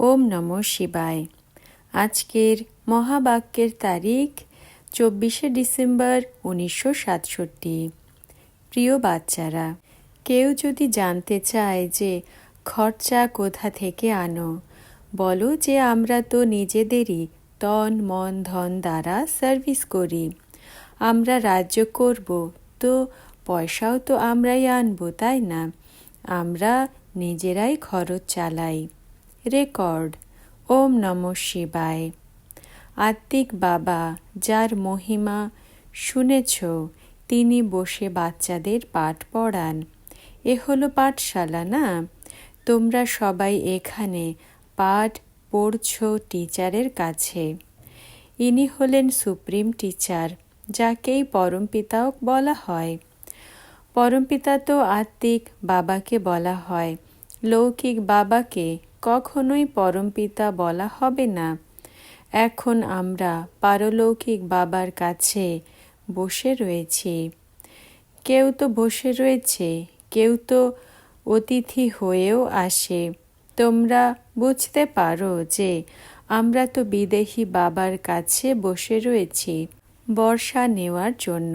ওম নমঃ শিবায়। আজকের মহাবাক্যের তারিখ 24শে ডিসেম্বর 1967। প্রিয় বাচ্চারা, কেউ যদি জানতে চায় যে খরচা কোথা থেকে আনো, বলো যে আমরা তো নিজেদেরই তন মন ধন দ্বারা সার্ভিস করি। আমরা রাজ্য করব, তো পয়সাও তো আমরাই আনবো, তাই না? আমরা নিজেরাই খরচ চালাই। রেকর্ড। ওম নমঃ শিবায়। আত্মিক বাবা, যার মহিমা শুনেছ, তিনি বসে বাচ্চাদের পাঠ পড়ান। এ হলো পাঠশালা, না? তোমরা সবাই এখানে পাঠ পড়ছ টিচারের কাছে। ইনি হলেন সুপ্রিম টিচার, যাকেই পরমপিতাও বলা হয়। পরমপিতা তো আত্মিক বাবাকে বলা হয়, লৌকিক বাবাকে কখনোই পরমপিতা বলা হবে না। এখন আমরা পারলৌকিক বাবার কাছে বসে রয়েছি। কেউ তো বসে রয়েছে, কেউ তো অতিথি হয়েও আসে। তোমরা বুঝতে পারো যে আমরা তো বিদেহী বাবার কাছে বসে রয়েছি বর্ষা নেওয়ার জন্য।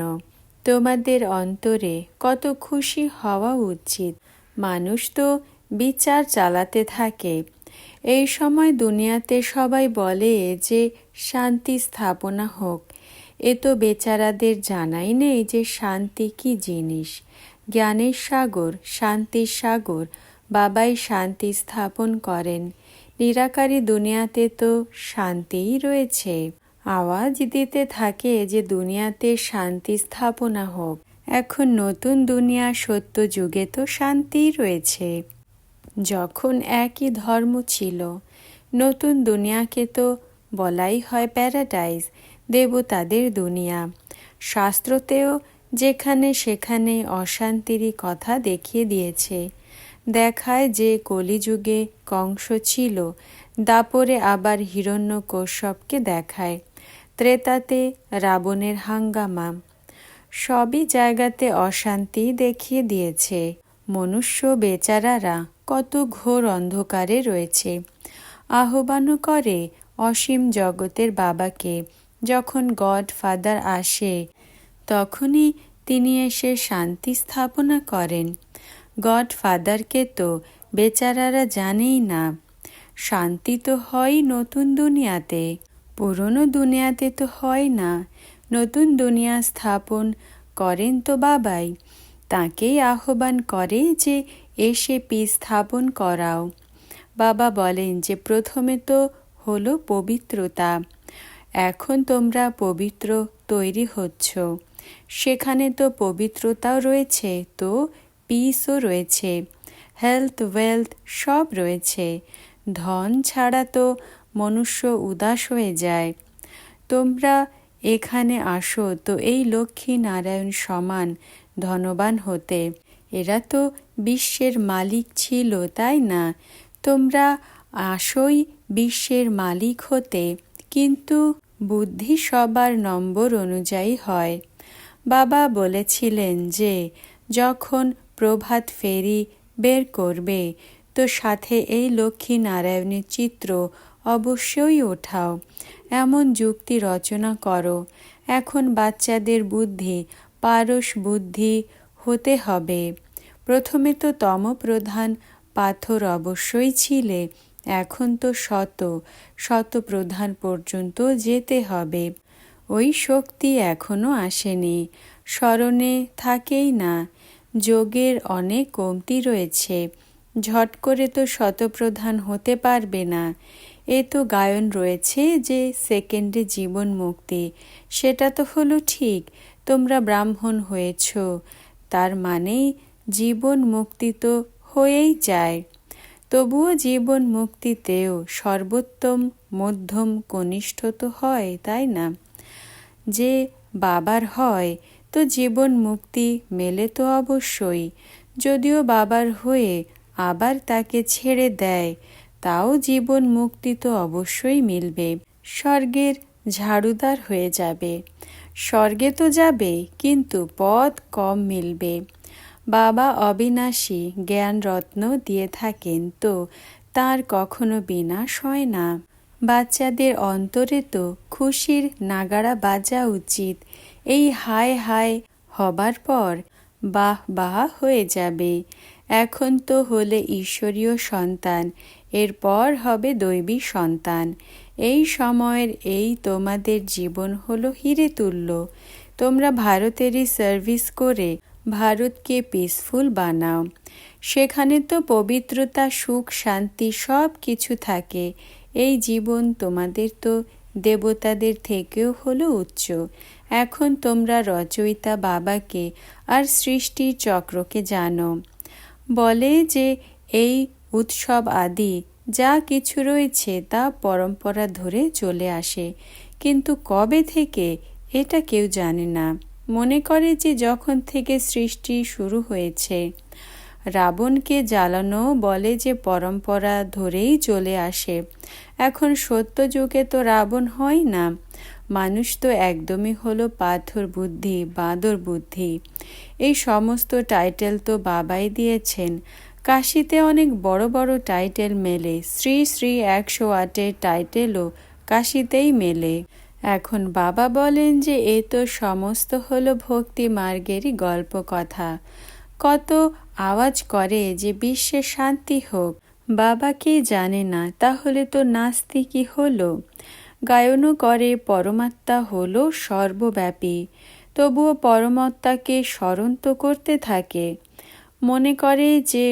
তোমাদের অন্তরে কত খুশি হওয়া উচিত। মানুষ তো বিচার চালাতে থাকে। এই সময় দুনিয়াতে সবাই বলে যে শান্তি স্থাপনা হোক। এ তো বেচারাদের জানাই নেই যে শান্তি কি জিনিস। জ্ঞানের সাগর, শান্তির সাগর, বাবাই শান্তি স্থাপন করেন। নিরাকারী দুনিয়াতে তো শান্তিই রয়েছে। আওয়াজ দিতে থাকে যে দুনিয়াতে শান্তি স্থাপনা হোক। এখন নতুন দুনিয়া সত্য যুগে তো শান্তিই রয়েছে। যখন একই ধর্ম ছিল, নতুন দুনিয়াকে তো বলাই হয় প্যারাডাইজ, দেবতাদের দুনিয়া। শাস্ত্রতেও যেখানে সেখানে অশান্তিরই কথা দেখিয়ে দিয়েছে। দেখায় যে কলিযুগে কংস ছিল, দাপরে আবার হিরণ্যকশ্যপকে দেখায়, ত্রেতাতে রাবণের হাঙ্গামা। সবই জায়গাতে অশান্তি দেখিয়ে দিয়েছে। মনুষ্য বেচারারা কত ঘোর অন্ধকারে রয়েছে। আহ্বানও করে অসীম জগতের বাবাকে। যখন গড ফাদার আসে, তখনই তিনি এসে শান্তি স্থাপনা করেন। গড ফাদারকে তো বেচারারা জানেই না। শান্তি তো হয় নতুন দুনিয়াতে, পুরনো দুনিয়াতে তো হয় না। নতুন দুনিয়া স্থাপন করেন তো বাবাই। তাকেই আহ্বান করে যে এসে পিস স্থাপন করাও। বাবা বলেন যে প্রথমে তো হলো পবিত্রতা। এখন তোমরা পবিত্র তৈরি হচ্ছ। সেখানে তো পবিত্রতাও রয়েছে, তো পিসও রয়েছে, হেলথ ওয়েলথ সব রয়েছে। ধন ছাড়া তো মনুষ্য উদাস হয়ে যায়। তোমরা এখানে আসো তো এই লক্ষ্মী নারায়ণ সমান ধনবান হতে। এরা তো বিশ্বের মালিক ছিল, তাই না? তোমরা আসোই বিশ্বের মালিক হতে, কিন্তু বুদ্ধি সবার নম্বর অনুযায়ী হয়। বাবা বলেছিলেন যে যখন প্রভাত ফেরি বের করবে, তো সাথে এই লক্ষ্মী নারায়ণের চিত্র অবশ্যই ওঠাও। এমন যুক্তি রচনা করো। এখন বাচ্চাদের বুদ্ধি পারস বুদ্ধি হতে হবে। প্রথমে তো তমপ্রধান পাথর অবশ্যই ছিলে, এখন তো শত প্রধান পর্যন্ত যেতে হবে। ওই শক্তি এখনো আসেনি, স্মরণে থাকেই না। যোগের অনেক কমতি রয়েছে। ঝট করে তো শতপ্রধান হতে পারবে না। এ তো গায়ন রয়েছে যে সেকেন্ডে জীবন মুক্তি। সেটা তো হলো ঠিক, তোমরা ব্রাহ্মণ হয়েছ, তার মানেই জীবন মুক্তি তো হয়েই যায়। তবুও জীবন মুক্তিতেও সর্বোত্তম মধ্যম কনিষ্ঠ তো হয়, তাই না? যে বাবার হয় তো জীবন মুক্তি মেলে তো অবশ্যই। যদিও বাবার হয়ে আবার তাকে ছেড়ে দেয়, তাও জীবন মুক্তি তো অবশ্যই মিলবে। স্বর্গের ঝাড়ুদার হয়ে যাবে। স্বর্গে তো যাবে, কিন্তু পথ কম মিলবে। বাবা অবিনাশী জ্ঞান রত্ন দিয়ে থাকেন, তো তার কখনো বিনাশ হয় না। বাচ্চাদের অন্তরে তো খুশির নাগাড়া বাজা উচিত। এই হায় হায় হবার পর বাহ বাহ হয়ে যাবে। এখন তো হলে ঈশ্বরীয় সন্তান, এরপর হবে দৈবী সন্তান। এই সময়ের এই তোমাদের জীবন হলো হিরে তুল্য। তোমরা ভারতেরই সার্ভিস করে ভারতকে পিসফুল বানাও। সেখানে তো পবিত্রতা, সুখ, শান্তি সব কিছু থাকে। এই জীবন তোমাদের তো দেবতাদের থেকেও হলো উচ্চ। এখন তোমরা রচয়িতা বাবাকে আর সৃষ্টির চক্রকে জানো। বলে যে এই উৎসব আদি যা কিছু রয়েছে তা পরম্পরা ধরে চলে আসে, কিন্তু কবে থেকে এটা কেউ জানে না। মনে করে যে যখন থেকে সৃষ্টি শুরু হয়েছে। রাবণকে জ্বালানো বলে যে পরম্পরা ধরেই চলে আসে। এখন সত্য যুগে তো রাবণ হয় না। মানুষ তো একদমই হলো পাথর বুদ্ধি, বাঁদর বুদ্ধি। এই সমস্ত টাইটেল তো বাবাই দিয়েছেন। কাশিতে অনেক বড় বড় টাইটেল মেলে। শ্রী শ্রী 108-এর টাইটেলও কাশিতেই মেলে। এখন বাবা বলেন যে এ তো সমস্ত হলো ভক্তি মার্গেরই গল্প কথা। কত আওয়াজ করে যে বিশ্বে শান্তি হোক, বাবাকেই জানে না, তাহলে তো নাস্তিকই হলো। গায়নও করে পরমাত্মা হলো সর্বব্যাপী, তবুও পরমাত্মাকে স্মরণ তো করতে থাকে। মনে করে যে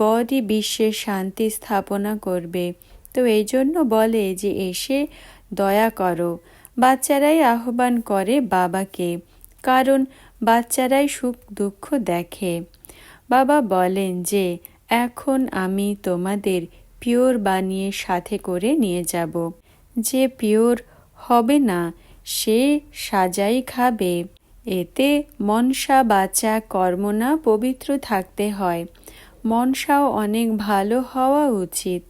গডই বিশ্বের শান্তি স্থাপনা করবে, তো এই জন্য বলে যে এসে দয়া করো। বাচ্চারাই আহ্বান করে বাবাকে, কারণ বাচ্চারাই সুখ দুঃখ দেখে। বাবা বলেন যে এখন আমি তোমাদের পিওর বানিয়ে সাথে করে নিয়ে যাব। যে পিওর হবে না সে সাজাই খাবে। এতে মনসা বাচা কর্মনা পবিত্র থাকতে হয়। মনসাও অনেক ভালো হওয়া উচিত।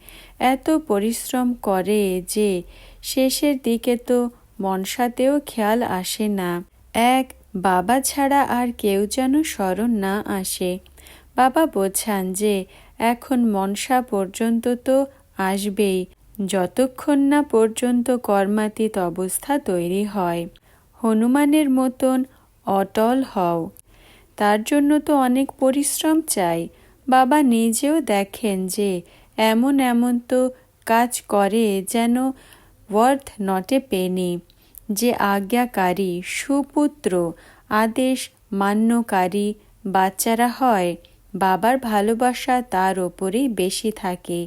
এত পরিশ্রম করে যে শেষের দিকে তো মনসাতেও খেয়াল আসে না। এক বাবা ছাড়া আর কেউ যেন স্মরণ না আসে। বাবা বোঝান যে এখন মনসা পর্যন্ত তো আসবেই, যতক্ষণ না পর্যন্ত কর্মাতীত অবস্থা তৈরি হয়। হনুমানের মতন অটল হও, তার জন্য তো অনেক পরিশ্রম চাই। বাবা নিজেও দেখেন যে এমন এমন তো কাজ করে যেন ওয়ার্থ নট এ পেনি। যে আজ্ঞাকারী, সুপুত্র, আদেশ মান্যকারী বাচ্চারা হয়, বাবার ভালোবাসা তার ওপরেই বেশি থাকে।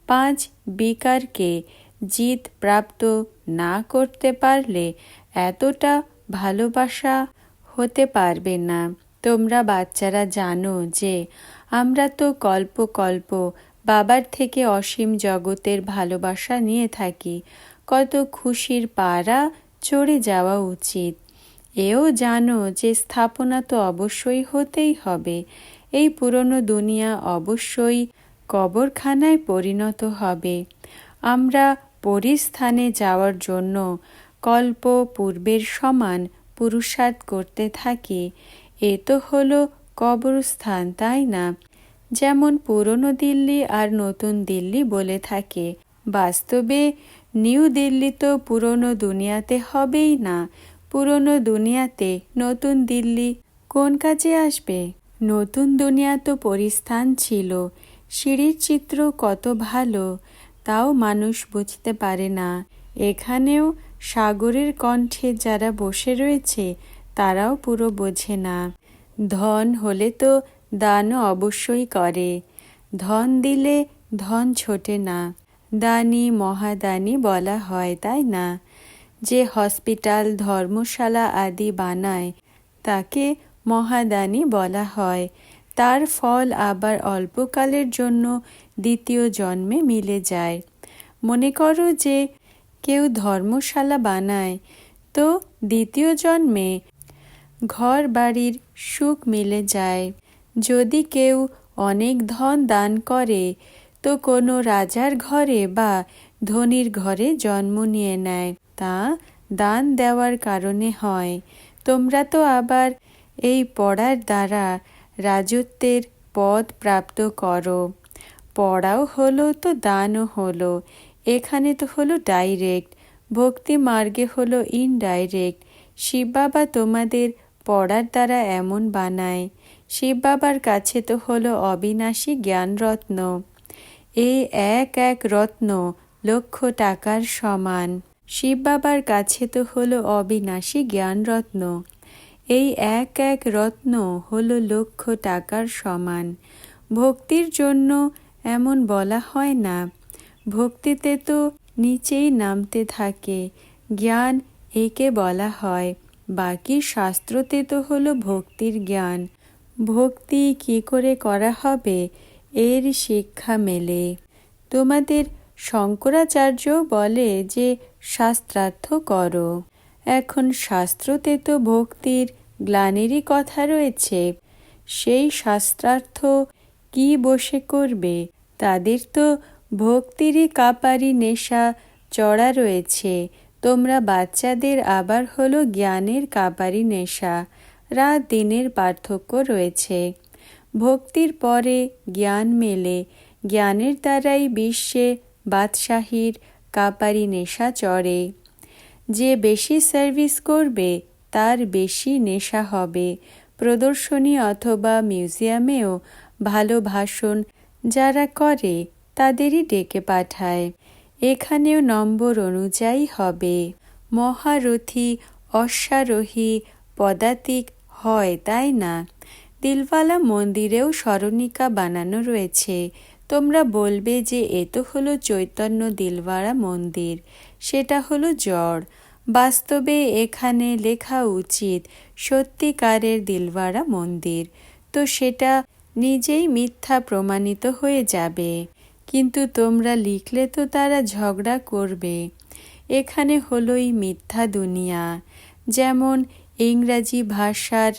5 বিকারকে জিত প্রাপ্ত না করতে পারলে এতটা ভালোবাসা হতে পারবে না। তোমরা বাচ্চারা জানো যে আমরা তো কল্প কল্প বাবার থেকে অসীম জগতের ভালোবাসা নিয়ে থাকি। কত খুশির পারা চড়ে যাওয়া উচিত। এও জানো যে স্থাপনা তো অবশ্যই হতেই হবে। এই পুরনো দুনিয়া অবশ্যই কবরখানায় পরিণত হবে। আমরা পরিস্থানে যাওয়ার জন্য কল্প পূর্বের সমান পুরুষার্থ করতে থাকি। এ তো হলো কবরস্থান, তাই না? যেমন পুরনো দিল্লি আর নতুন দিল্লি বলে থাকে, বাস্তবে নিউ দিল্লি তো পুরনো দুনিয়াতে হবেই না। পুরনো দুনিয়াতে নতুন দিল্লি কোন কাজে আসবে? নতুন দুনিয়া তো পরিস্থান ছিল। সিঁড়ির চিত্র কত ভালো, তাও মানুষ বুঝতে পারে না। এখানেও সাগরের কণ্ঠে যারা বসে রয়েছে তারাও পুরো বোঝে না। ধন হলে তো দানও অবশ্যই করে। ধন দিলে ধন ছোটে না। দানী মহাদানী বলা হয়, তাই না? যে হসপিটাল, ধর্মশালা আদি বানায় তাকে মহাদানী বলা হয়। তার ফল আবার অল্পকালের জন্য দ্বিতীয় জন্মে মিলে যায়। মনে করো যে কেউ ধর্মশালা বানায়, তো দ্বিতীয় জন্মে ঘর বাড়ির সুখ মিলে যায়। যদি কেউ অনেক ধন দান করে তো কোনো রাজার ঘরে বা ধনীর ঘরে জন্ম নিয়ে নেয়। তা দান দেওয়ার কারণে হয়। তোমরা তো আবার এই পড়ার দ্বারা রাজত্বের পদ প্রাপ্ত করো। পড়াও হলো তো দানও হলো। এখানে তো হলো ডাইরেক্ট, ভক্তি মার্গে হলো ইনডাইরেক্ট। শিব বাবা তোমাদের পড়ার দ্বারা এমন বানায়। শিব বাবার কাছে তো হলো অবিনাশী জ্ঞানরত্ন। এই এক এক রত্ন লক্ষ টাকার সমান। শিব বাবার কাছে তো হলো অবিনাশী জ্ঞানরত্ন। এই এক এক রত্ন হলো লক্ষ টাকার সমান। ভক্তির জন্য এমন বলা হয় না। ভক্তিতে তো নিচেই নামতে থাকে, জ্ঞান একে বলা হয়। বাকি শাস্ত্রতে তো হলো ভক্তির জ্ঞান। ভক্তি কি করে করা হবে এর শিক্ষা মেলে। তোমাদের শঙ্করাচার্য বলে যে শাস্ত্রার্থ করো। এখন শাস্ত্রতে তো ভক্তির গ্লানিরই কথা রয়েছে। সেই শাস্ত্রার্থ কি বসে করবে? তাদের তো ভক্তিরই কাপারি নেশা চড়া রয়েছে। তোমরা বাচ্চাদের আবার হলো জ্ঞানের কাপারি নেশা। রাত দিনের পার্থক্য রয়েছে। ভক্তির পরে জ্ঞান মেলে। জ্ঞানের দ্বারাই বিশ্বে বাদশাহীর কাপারি নেশা চড়ে। যে বেশি সার্ভিস করবে তার বেশি নেশা হবে। প্রদর্শনী অথবা মিউজিয়ামেও ভালো ভাষণ যারা করে তাদেরই ডেকে পাঠায়। এখানেও নম্বর অনুযায়ী হবে। মহারথী অশ্বারোহী পদাতিক হয়, তাই না? দিলওয়ালা মন্দিরেও স্মরণিকা বানানো রয়েছে। তোমরা বলবে যে এ তো হলো চৈতন্য দিলওয়ালা মন্দির, সেটা হলো জড়। বাস্তবে এখানে লেখা উচিত সত্যিকারের দিলওয়ালা মন্দির। তো সেটা নিজেই মিথ্যা প্রমাণিত হয়ে যাবে। কিন্তু তোমরা লিখলে তো তারা ঝগড়া করবে। এখানে হলোই মিথ্যা দুনিয়া। যেমন ইংরাজি ভাষার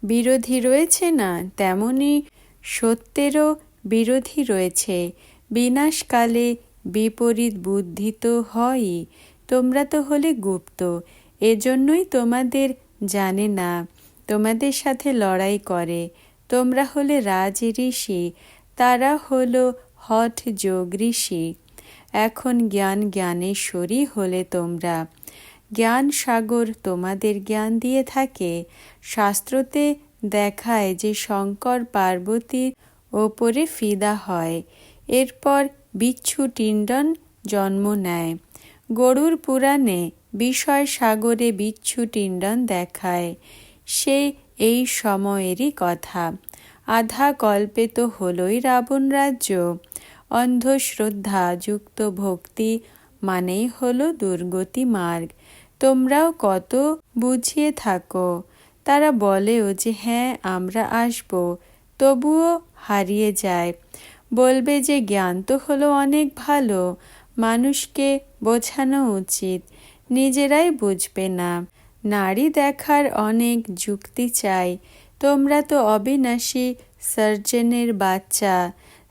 বিরোধী রয়েছে না, তেমনি সত্যেরও বিরোধী রয়েছে। বিনাশকালে বিপরীত বুদ্ধি তো হয়ই। তোমরা তো হলে গুপ্ত, এজন্যই তোমাদের জানে না, তোমাদের সাথে লড়াই করে। তোমরা হলে রাজ ঋষি, তারা হলো হঠ যোগ ঋষি। এখন জ্ঞানেশ্বরী হলে তোমরা। জ্ঞান সাগর তোমাদের জ্ঞান দিয়ে থাকে। শাস্ত্রতে দেখায় যে শঙ্কর পার্বতীর ওপরে ফিদা হয়, এরপর বিচ্ছু টিন্ডন জন্ম নেয়। গরুর পুরাণে বিষয় সাগরে বিচ্ছু টিন্ডন দেখায়। সে এই সময়েরই কথা। আধা কল্পে তো হলোই রাবণ রাজ্য। অন্ধশ্রদ্ধা যুক্ত ভক্তি মানেই হলো দুর্গতি মার্গ। তোমরাও কত বুঝিয়ে থাকো। তারা বলেও যে হ্যাঁ আমরা আসব, তবুও হারিয়ে যায়। বলবে যে জ্ঞান তো হলো অনেক ভালো, মানুষকে বোঝানো উচিত, নিজেরাই বুঝবে না। নারী দেখার অনেক যুক্তি চাই। তোমরা তো অবিনাশী সার্জেনের বাচ্চা।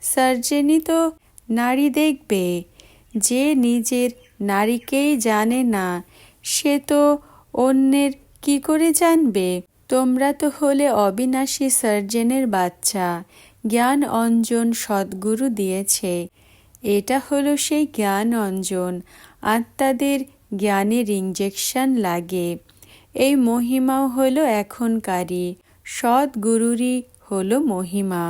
সার্জেনই তো নারী দেখবে। যে নিজের নারীকেই জানে না, সে তো অন্যের কি করে জানবে? তোমরা তো হলে অবিনাশী সার্জেনের বাচ্চা। জ্ঞান অঞ্জন সদ্গুরু দিয়েছে। এটা হলো সেই জ্ঞান অঞ্জন। আত্মাদের জ্ঞানের ইঞ্জেকশন লাগে। এই মহিমাও হলো এখনকারই। সদ্গুরুরই হলো মহিমা।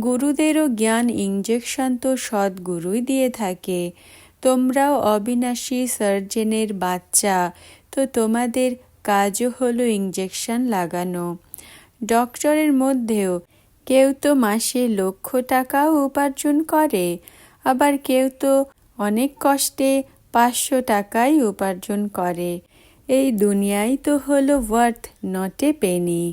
গুরুদেরও জ্ঞান ইঞ্জেকশন তো সদ্গুরুই দিয়ে থাকে। তোমরাও অবিনাশী সার্জেনের বাচ্চা, তো তোমাদের কাজও হলো ইঞ্জেকশন লাগানো। ডক্টরের মধ্যেও কেউ তো মাসে লক্ষ টাকাও উপার্জন করে, আবার কেউ তো অনেক কষ্টে 500 টাকাই উপার্জন করে। এই দুনিয়ায় তো হলো ওয়ার্থ নট এ পেনি।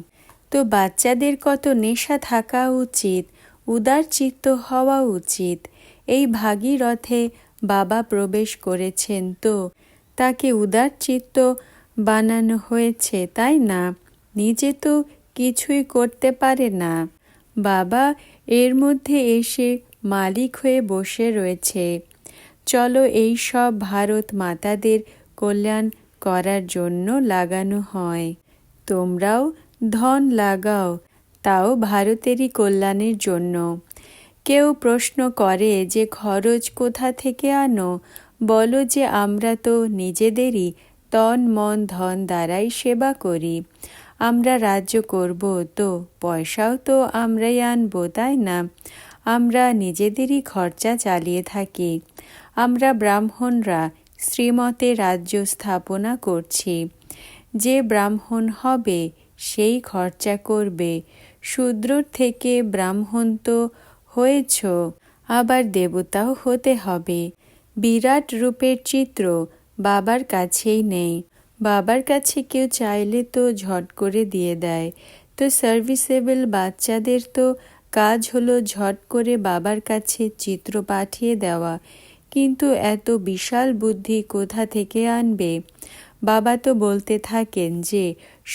তো বাচ্চাদের কত নেশা থাকা উচিত, উদার চিত্ত হওয়া উচিত। এই ভাগীরথে বাবা প্রবেশ করেছেন, তো তাকে উদার চিত্ত বানানো হয়েছে, তাই না? নিজে তো কিছুই করতে পারে না। বাবা এর মধ্যে এসে মালিক হয়ে বসে রয়েছে। চলো এই সব ভারত মাতাদের কল্যাণ করার জন্য লাগানো হয়। তোমরাও ধন লাগাও, তাও ভারতেরই কল্যাণের জন্য। কেউ প্রশ্ন করে যে খরচ কোথা থেকে আনো? বলো যে আমরা তো নিজেদেরই তন মন ধন দ্বারাই সেবা করি। আমরা রাজ্য করব তো পয়সাও তো আমরাই আনবো, তাই না? আমরা নিজেদেরই খরচা চালিয়ে থাকি। আমরা ব্রাহ্মণরা শ্রীমতে রাজ্য স্থাপনা করছি। যে ব্রাহ্মণ হবে সেই খরচা করবে। শূদ্রর থেকে ব্রাহ্মণ তো হয়েছ, আবার দেবতাও হতে হবে। বিরাট রূপের চিত্র বাবার কাছেই নেই। বাবার কাছে কেউ চাইলে তো ঝট করে দিয়ে দেয়। তো সার্ভিসেবল বাচ্চাদের তো কাজ হলো ঝট করে বাবার কাছে চিত্র পাঠিয়ে দেওয়া। কিন্তু এত বিশাল বুদ্ধি কোথা থেকে আনবে? বাবা তো বলতে থাকেন যে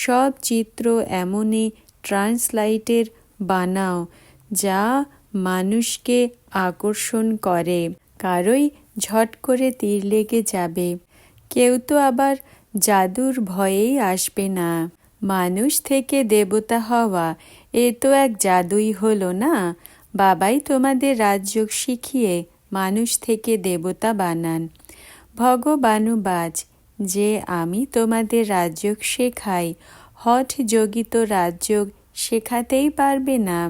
সব চিত্র এমনই ট্রান্সলাইটের বানাও যা মানুষকে আকর্ষণ করে, কারোই ঝট করে তীর লেগে যাবে। কেউ তো আবার জাদুর ভয়েই আসবে না। মানুষ থেকে দেবতা হওয়া এ তো এক জাদুই হলো না? বাবাই তোমাদের রাজযোগ শিখিয়ে মানুষ থেকে দেবতা বানান। ভগবানুবাজ যে আমি তোমাদের রাজযোগ শেখাই, হঠ যোগী তো রাজযোগ শেখাতেই পারবে না।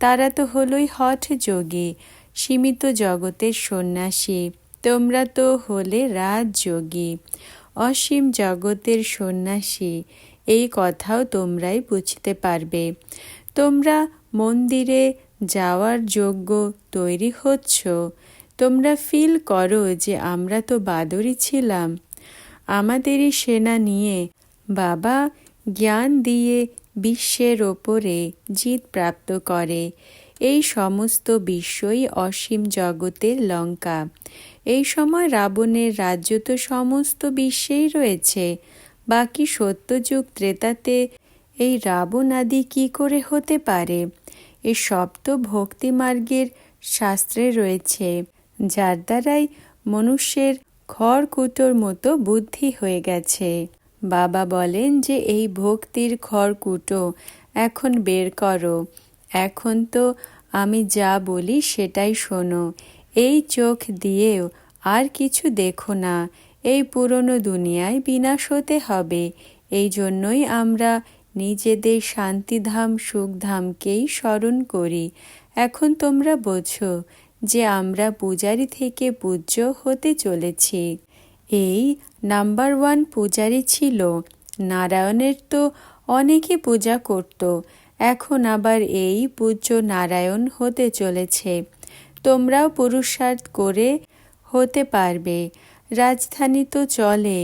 তারা তো হলোই হঠ যোগী, সীমিত জগতের সন্ন্যাসী। তোমরা তো হলে রাজযোগী, অসীম জগতের সন্ন্যাসী। এই কথাও তোমরাই বুঝতে পারবে। তোমরা মন্দিরে যাওয়ার যোগ্য তৈরি হচ্ছ। তোমরা ফিল করো যে আমরা তো বাদরই ছিলাম। আমাদেরই সেনা নিয়ে বাবা জ্ঞান দিয়ে বিশ্বের ওপরে জিত প্রাপ্ত করে। এই সমস্ত বিশ্বই অসীম জগতের লঙ্কা। এই সময় রাবণের রাজ্য তো সমস্ত বিশ্বেই রয়েছে। বাকি সত্যযুগ ত্রেতাতে এই রাবণ আদি কি করে হতে পারে? এই সব তো ভক্তিমার্গের শাস্ত্রে রয়েছে, যার দ্বারাই মনুষ্যের খড়কুটোর মতো বুদ্ধি হয়ে গেছে। বাবা বলেন যে এই ভক্তির খড়কুটো এখন বের করো। এখন তো আমি যা বলি সেটাই শোনো। এই চোখ দিয়েও আর কিছু দেখো না। এই পুরনো দুনিয়ায় বিনাশ হতে হবে। এই জন্যই আমরা নিজেদের শান্তিধাম সুখধামকেই স্মরণ করি। এখন তোমরা বোঝো যে আমরা পূজারী থেকে পূজ্য হতে চলেছি। এই নাম্বার 1 পূজারী ছিল। নারায়ণের তো অনেকে পূজা করত, এখন আবার এই পূজ্য নারায়ণ হতে চলেছে। তোমরাও পুরুষার্থ করে হতে পারবে। রাজধানী তো চলে,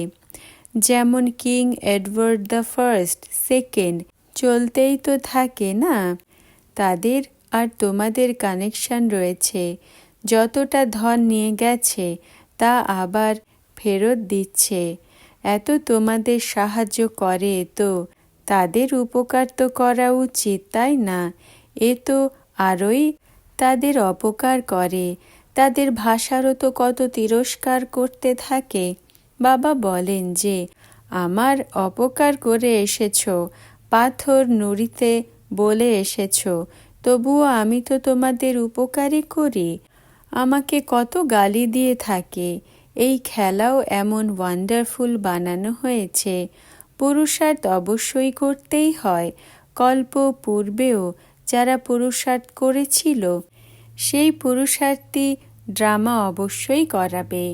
যেমন king Edward the first, second চলতেই তো থাকে না? তাদের আর তোমাদের কানেকশন রয়েছে। যতটা ধন নিয়ে গেছে তা আবার ফেরত দিচ্ছে। এত তোমাদের সাহায্য করে তো তাদের উপকার তো করা উচিত, তাই না? এ তো আরোই তাদের অপকার করে। তাদের ভাষারও তো কত তিরস্কার করতে থাকে। বাবা বলেন যে আমার অপকার করে এসেছ, পাথর নুড়িতে বলে এসেছ, তবুও আমি তো তোমাদের উপকারই করি। আমাকে কত গালি দিয়ে থাকে। এই খেলাও এমন ওয়ান্ডারফুল বানানো হয়েছে। পুরুষার্থ অবশ্যই করতেই হয়। কল্প পূর্বেও যারা পুরুষার্থ করেছিল সেই পুরুষার্থী ড্রামা অবশ্যই করাবে।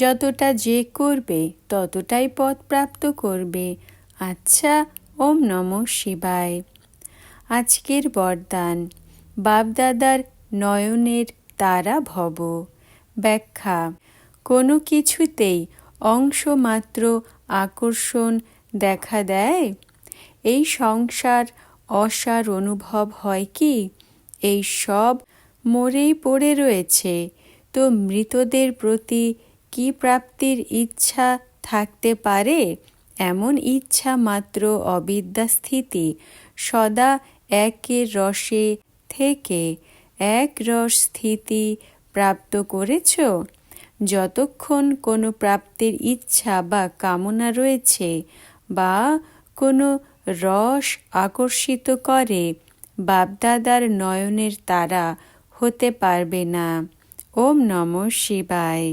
যতটা যে করবে ততটাই পদ প্রাপ্ত করবে। আচ্ছা, ওম নমঃ শিবায়। আজকের বরদান, বাপদাদার নয়নের তারা ভব। ব্যাখ্যা: কোনো কিছুতেই অংশমাত্র আকর্ষণ দেখা দেয়? এই সংসার অসার অনুভব হয় কি? এই সব মরেই পড়ে রয়েছে। তো মৃতদের প্রতি কি প্রাপ্তির ইচ্ছা থাকতে পারে? এমন ইচ্ছা মাত্র অবিদ্যা স্থিতি। সদা একের রসে থেকে এক রস স্থিতি প্রাপ্ত করেছ? যতক্ষণ কোনো প্রাপ্তির ইচ্ছা বা কামনা রয়েছে বা কোনো রস আকর্ষিত করে, বাপদাদার নয়নের তারা হতে পারবে না। ওম নমঃ শিবায়।